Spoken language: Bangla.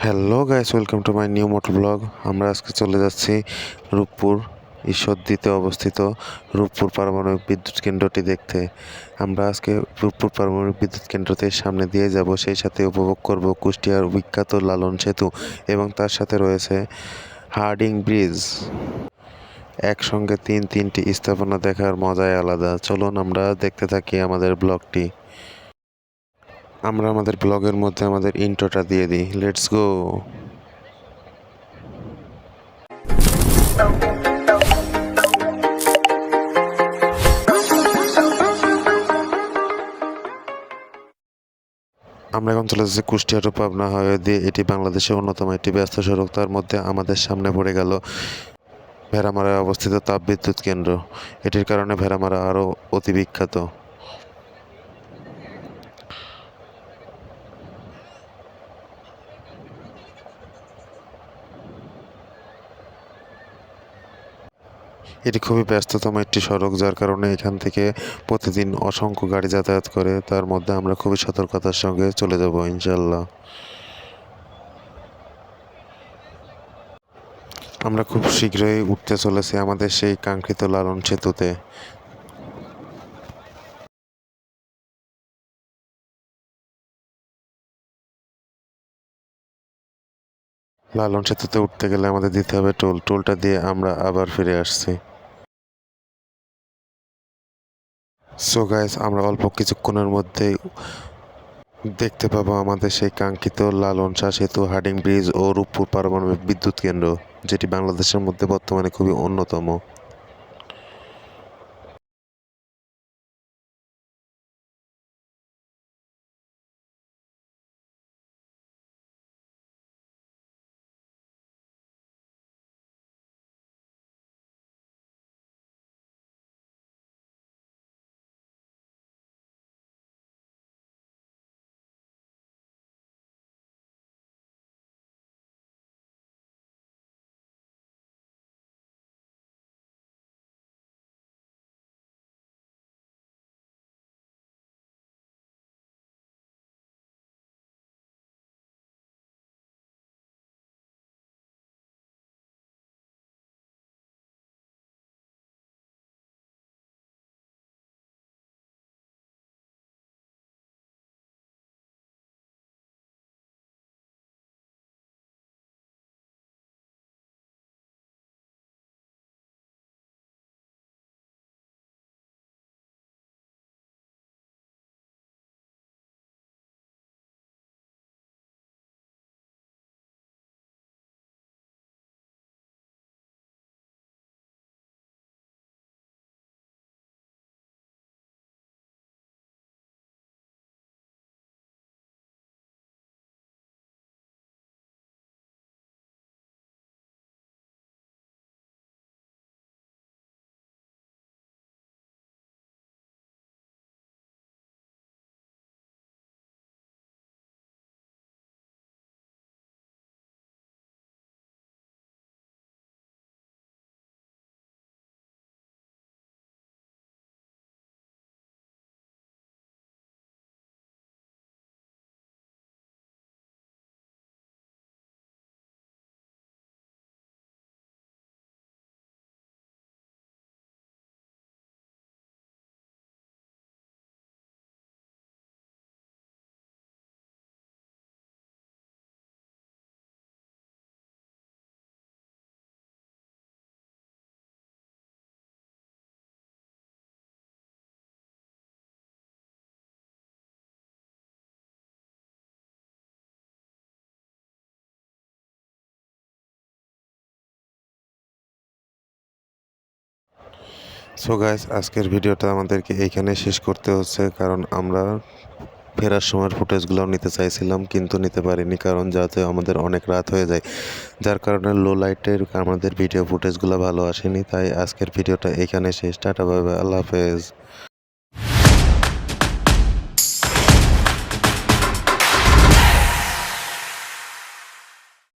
Hello guys, welcome to my new motor blog. আমরা আজকে চলে যাচ্ছি রূপপুর ঈশ্বরদীতে অবস্থিত রূপপুর পারমাণবিক বিদ্যুৎ কেন্দ্রটি দেখতে। আমরা আজকে রূপপুর পারমাণবিক বিদ্যুৎ কেন্দ্রতে সামনে দিয়ে যাব, সেই সাথে উপভোগ করব কুষ্টিয়ার বিখ্যাত লালন সেতু এবং তার সাথে রয়েছে হার্ডিং ব্রিজ। একসঙ্গে তিনটি স্থাপনা দেখার মজাই আলাদা। চলুন আমরা দেখতে থাকি আমাদের ব্লগটি। আমরা আমাদের ব্লগের মধ্যে আমাদের ইন্ট্রোটা দিয়ে দিই। Let's go. আমরা এখন চলে যাচ্ছি কুষ্টিয়া টু পাবনা হাইওয়ে দিয়ে। এটি বাংলাদেশের অন্যতম একটি ব্যস্ত সড়ক। তার মধ্যে আমাদের সামনে পড়ে গেল ভেড়ামারায় অবস্থিত তাপবিদ্যুৎ কেন্দ্র। এটির কারণে ভেড়ামারা আরও অতি বিখ্যাত। এটি খুবই ব্যস্ততম একটি সড়ক, যার কারণে এখান থেকে প্রতিদিন অসংখ্য গাড়ি যাতায়াত করে। তার মধ্যে আমরা খুবই সতর্কতার সঙ্গে চলে যাব ইনশাল্লাহ। আমরা খুব শীঘ্রই উঠতে চলেছি আমাদের সেই কাঙ্ক্ষিত লালন সেতুতে। লালন সেতুতে উঠতে গেলে আমাদের দিতে হবে টোলটা দিয়ে আমরা আবার ফিরে আসছি। সো গাইস, আমরা অল্প কিছুক্ষণের মধ্যেই দেখতে পাবো আমাদের সেই কাঙ্ক্ষিত লালন শাহ সেতু, হার্ডিং ব্রিজ ও রূপপুর পারমাণবিক বিদ্যুৎ কেন্দ্র, যেটি বাংলাদেশের মধ্যে বর্তমানে খুবই অন্যতম। সো গাইস, আজকের ভিডিওটা আমাদেরকে এইখানে শেষ করতে হচ্ছে, কারণ আমরা ফেরার সময়ের ফুটেজগুলোও নিতে চাইছিলাম কিন্তু নিতে পারিনি, কারণ যাতে আমাদের অনেক রাত হয়ে যায়, যার কারণে লো লাইটের আমাদের ভিডিও ফুটেজগুলো ভালো আসেনি। তাই আজকের ভিডিওটা এখানে শেষ। টাটা, বাই বাই, আল্লাহ হাফেজ।